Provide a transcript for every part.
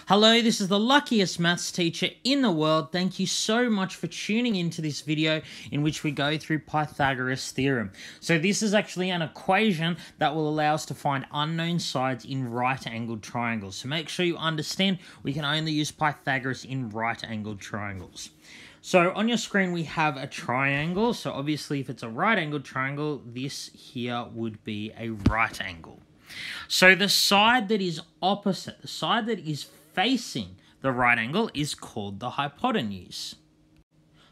Hello, this is the luckiest maths teacher in the world. Thank you so much for tuning into this video in which we go through Pythagoras' theorem. So this is actually an equation that will allow us to find unknown sides in right-angled triangles. So make sure you understand we can only use Pythagoras in right-angled triangles. So on your screen we have a triangle. So obviously if it's a right-angled triangle, this here would be a right angle. So the side that is opposite, the side that is facing the right angle is called the hypotenuse.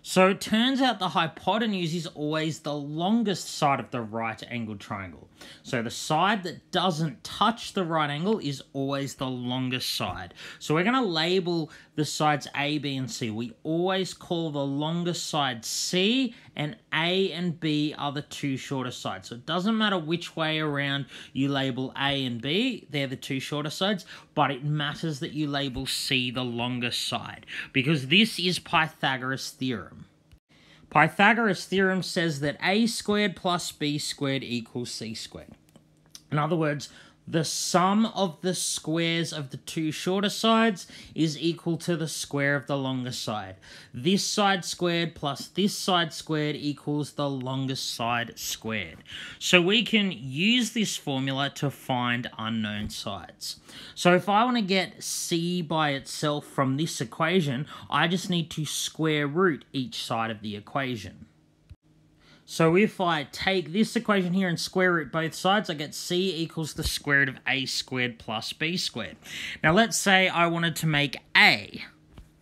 So it turns out the hypotenuse is always the longest side of the right angled triangle. So the side that doesn't touch the right angle is always the longest side. So we're going to label the sides A, B, and C. We always call the longest side C, and A and B are the two shorter sides. So it doesn't matter which way around you label A and B, they're the two shorter sides, but it matters that you label C the longest side, because this is Pythagoras' theorem. Pythagoras' theorem says that a squared plus b squared equals c squared. In other words, the sum of the squares of the two shorter sides is equal to the square of the longest side. This side squared plus this side squared equals the longest side squared. So we can use this formula to find unknown sides. So if I want to get c by itself from this equation, I just need to square root each side of the equation. So if I take this equation here and square root both sides, I get c equals the square root of a squared plus b squared. Now let's say I wanted to make a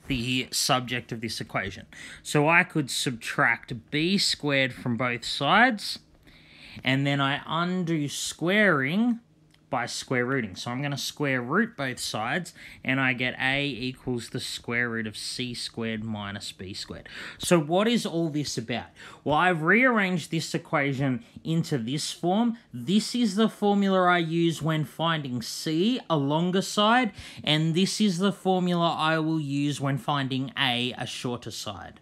the subject of this equation. So I could subtract b squared from both sides, and then I undo squaring by square rooting. So I'm going to square root both sides, and I get a equals the square root of c squared minus b squared. So what is all this about? Well, I've rearranged this equation into this form. This is the formula I use when finding c, a longer side, and this is the formula I will use when finding a shorter side.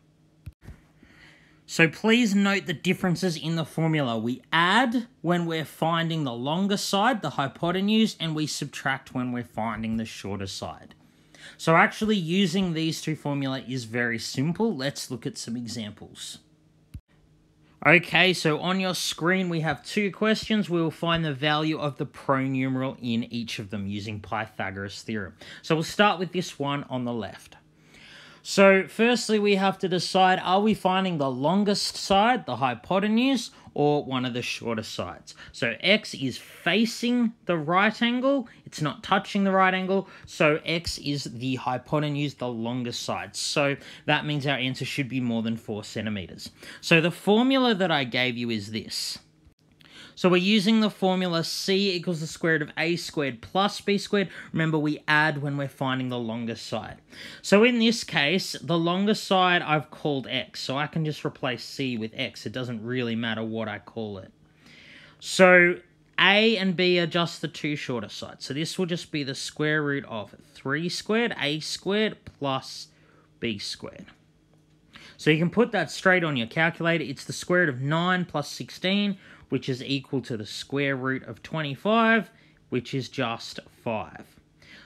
So please note the differences in the formula. We add when we're finding the longer side, the hypotenuse, and we subtract when we're finding the shorter side. So actually using these two formula is very simple. Let's look at some examples. Okay, so on your screen we have two questions. We will find the value of the pronumeral in each of them using Pythagoras' theorem. So we'll start with this one on the left. So firstly, we have to decide, are we finding the longest side, the hypotenuse, or one of the shorter sides? So x is facing the right angle, it's not touching the right angle, so x is the hypotenuse, the longest side. So that means our answer should be more than 4 centimeters. So the formula that I gave you is this. So we're using the formula c equals the square root of a squared plus b squared. Remember, we add when we're finding the longest side. So in this case, the longest side I've called x. So I can just replace c with x. It doesn't really matter what I call it. So a and b are just the two shorter sides. So this will just be the square root of 3 squared, a squared, plus b squared. So you can put that straight on your calculator. It's the square root of 9 plus 16, which is equal to the square root of 25, which is just 5.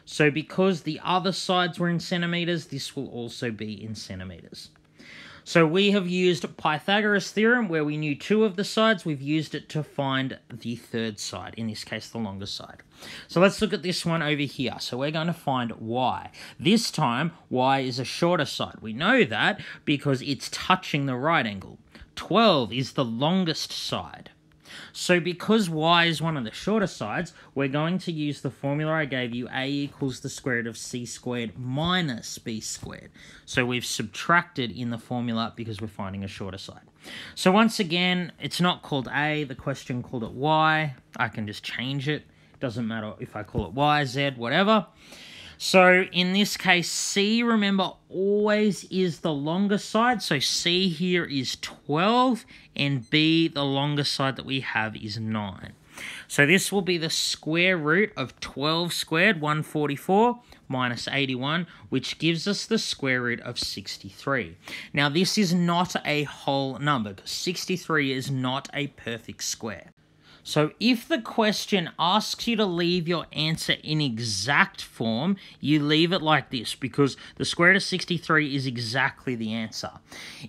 So because the other sides were in centimeters, this will also be in centimeters. So we have used Pythagoras' theorem where we knew 2 of the sides. We've used it to find the third side, in this case the longest side. So let's look at this one over here. So we're going to find y. This time, y is a shorter side. We know that because it's touching the right angle. 12 is the longest side. So because y is one of the shorter sides, we're going to use the formula I gave you, a equals the square root of c squared minus b squared. So we've subtracted in the formula because we're finding a shorter side. So once again, it's not called a, the question called it y. I can just change it. It doesn't matter if I call it y, z, whatever. So in this case, c, remember, always is the longest side. So c here is 12, and b, the longest side that we have, is 9. So this will be the square root of 12 squared, 144, minus 81, which gives us the square root of 63. Now this is not a whole number, because 63 is not a perfect square. So if the question asks you to leave your answer in exact form, you leave it like this because the square root of 63 is exactly the answer.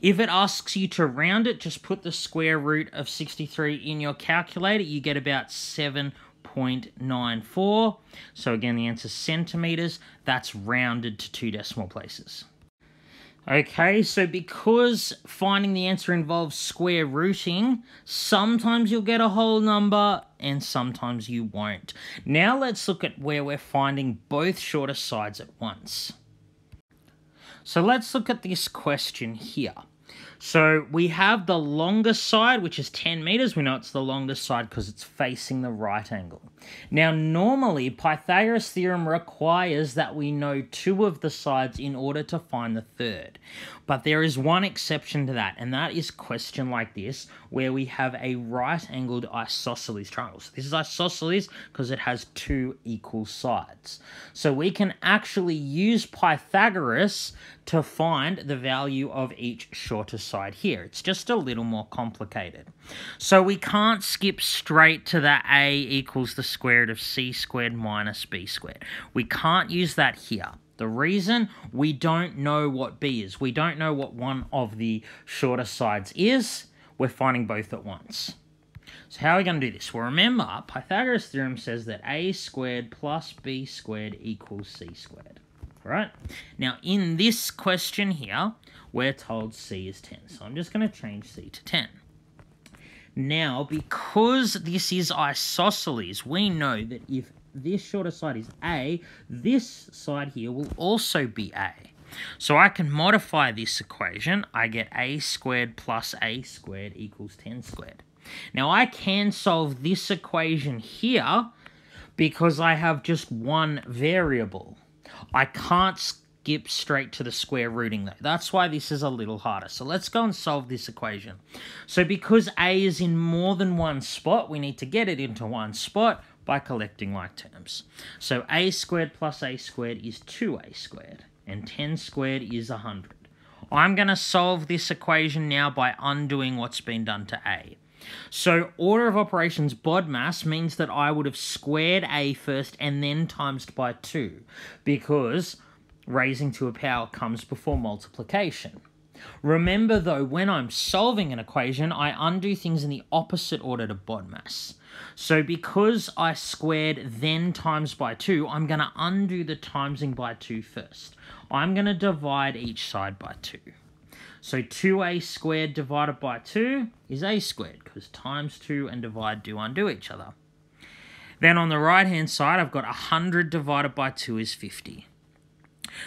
If it asks you to round it, just put the square root of 63 in your calculator. You get about 7.94. So again, the answer is centimeters. That's rounded to 2 decimal places. Okay, so because finding the answer involves square rooting, sometimes you'll get a whole number and sometimes you won't. Now let's look at where we're finding both shorter sides at once. So let's look at this question here. So we have the longest side, which is 10 meters. We know it's the longest side because it's facing the right angle. Now, normally, Pythagoras' theorem requires that we know 2 of the sides in order to find the third. But there is one exception to that, and that is a question like this, where we have a right-angled isosceles triangle. So this is isosceles because it has 2 equal sides. So we can actually use Pythagoras to find the value of each shorter side here. It's just a little more complicated. So we can't skip straight to the a equals the square root of c squared minus b squared. We can't use that here. The reason, we don't know what b is. We don't know what one of the shorter sides is. We're finding both at once. So how are we going to do this? Well, remember, Pythagoras' theorem says that a squared plus b squared equals c squared. Right? Now, in this question here, we're told c is 10. So I'm just going to change c to 10. Now, because this is isosceles, we know that if this shorter side is a, this side here will also be a. So I can modify this equation. I get a squared plus a squared equals 10 squared. Now, I can solve this equation here because I have just one variable. I can't skip straight to the square rooting though. That's why this is a little harder. So let's go and solve this equation. So because a is in more than one spot, we need to get it into one spot by collecting like terms. So a squared plus a squared is 2a squared, and 10 squared is 100. I'm going to solve this equation now by undoing what's been done to a. So order of operations BODMAS means that I would have squared a first and then times by 2, because raising to a power comes before multiplication. Remember though, when I'm solving an equation, I undo things in the opposite order to BODMAS. So because I squared then times by 2, I'm going to undo the timesing by 2 first. I'm going to divide each side by 2. So 2a squared divided by 2 is a squared, because times 2 and divide do undo each other. Then on the right-hand side, I've got 100 divided by 2 is 50.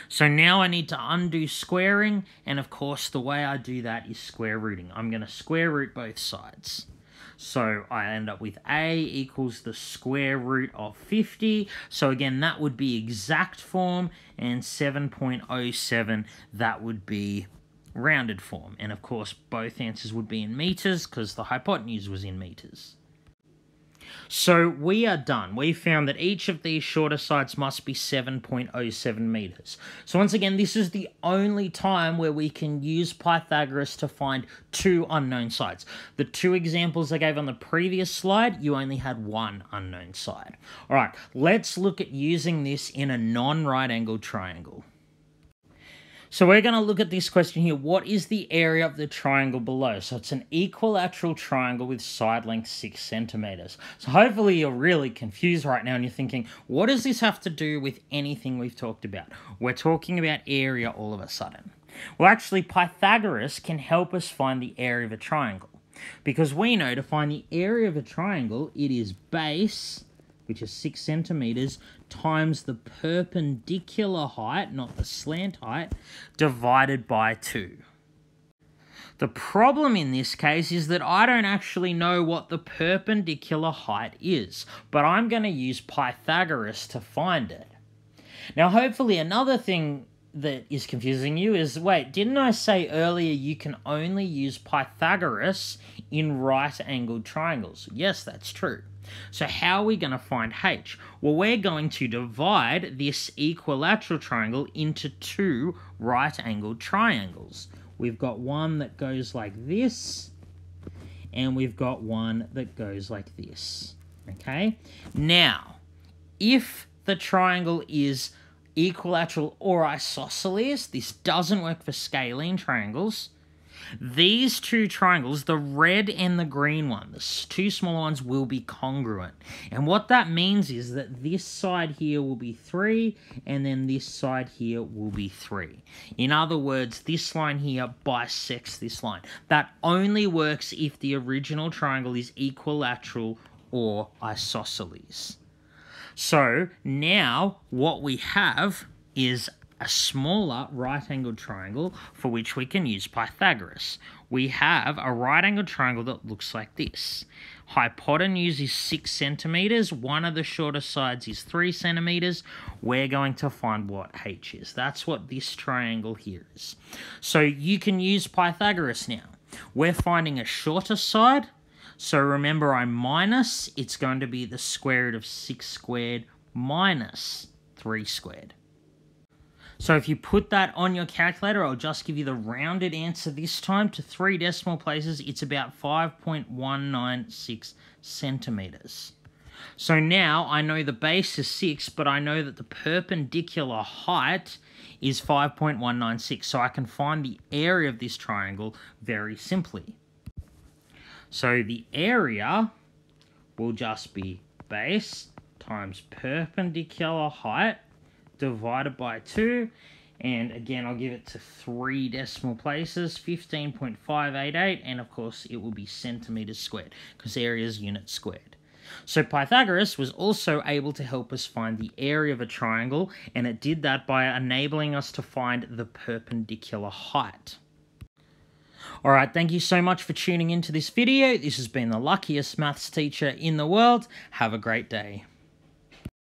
So now I need to undo squaring, and of course the way I do that is square rooting. I'm going to square root both sides. So I end up with a equals the square root of 50. So again, that would be exact form, and 7.07, that would be rounded form. And of course, both answers would be in meters because the hypotenuse was in meters. So we are done. We found that each of these shorter sides must be 7.07 meters. So once again, this is the only time where we can use Pythagoras to find 2 unknown sides. The 2 examples I gave on the previous slide, you only had 1 unknown side. All right, let's look at using this in a non-right-angled triangle. So we're going to look at this question here. What is the area of the triangle below? So it's an equilateral triangle with side length 6 centimeters. So hopefully you're really confused right now and you're thinking, what does this have to do with anything we've talked about? We're talking about area all of a sudden. Well, actually, Pythagoras can help us find the area of a triangle, because we know to find the area of a triangle, it is base, which is 6 centimeters, times the perpendicular height, not the slant height, divided by 2. The problem in this case is that I don't actually know what the perpendicular height is, but I'm going to use Pythagoras to find it. Now, hopefully another thing that is confusing you is, wait, didn't I say earlier you can only use Pythagoras in right-angled triangles? Yes, that's true. So how are we going to find h? Well, we're going to divide this equilateral triangle into 2 right-angled triangles. We've got one that goes like this, and we've got one that goes like this. Okay? Now, if the triangle is equilateral or isosceles, this doesn't work for scalene triangles. These two triangles, the red and the green one, the two smaller ones, will be congruent. And what that means is that this side here will be 3, and then this side here will be 3. In other words, this line here bisects this line. That only works if the original triangle is equilateral or isosceles. So now what we have is a smaller right-angled triangle for which we can use Pythagoras. We have a right-angled triangle that looks like this. Hypotenuse is 6 centimeters. One of the shorter sides is 3 centimeters. We're going to find what h is. That's what this triangle here is. So you can use Pythagoras now. We're finding a shorter side. So remember, I minus, it's going to be the square root of 6 squared minus 3 squared. So if you put that on your calculator, I'll just give you the rounded answer this time to 3 decimal places. It's about 5.196 centimeters. So now I know the base is 6, but I know that the perpendicular height is 5.196. So I can find the area of this triangle very simply. So the area will just be base times perpendicular height divided by 2. And again, I'll give it to 3 decimal places, 15.588. And of course, it will be centimeters squared because area is unit squared. So Pythagoras was also able to help us find the area of a triangle, and it did that by enabling us to find the perpendicular height. Alright, thank you so much for tuning into this video. This has been the luckiest maths teacher in the world. Have a great day.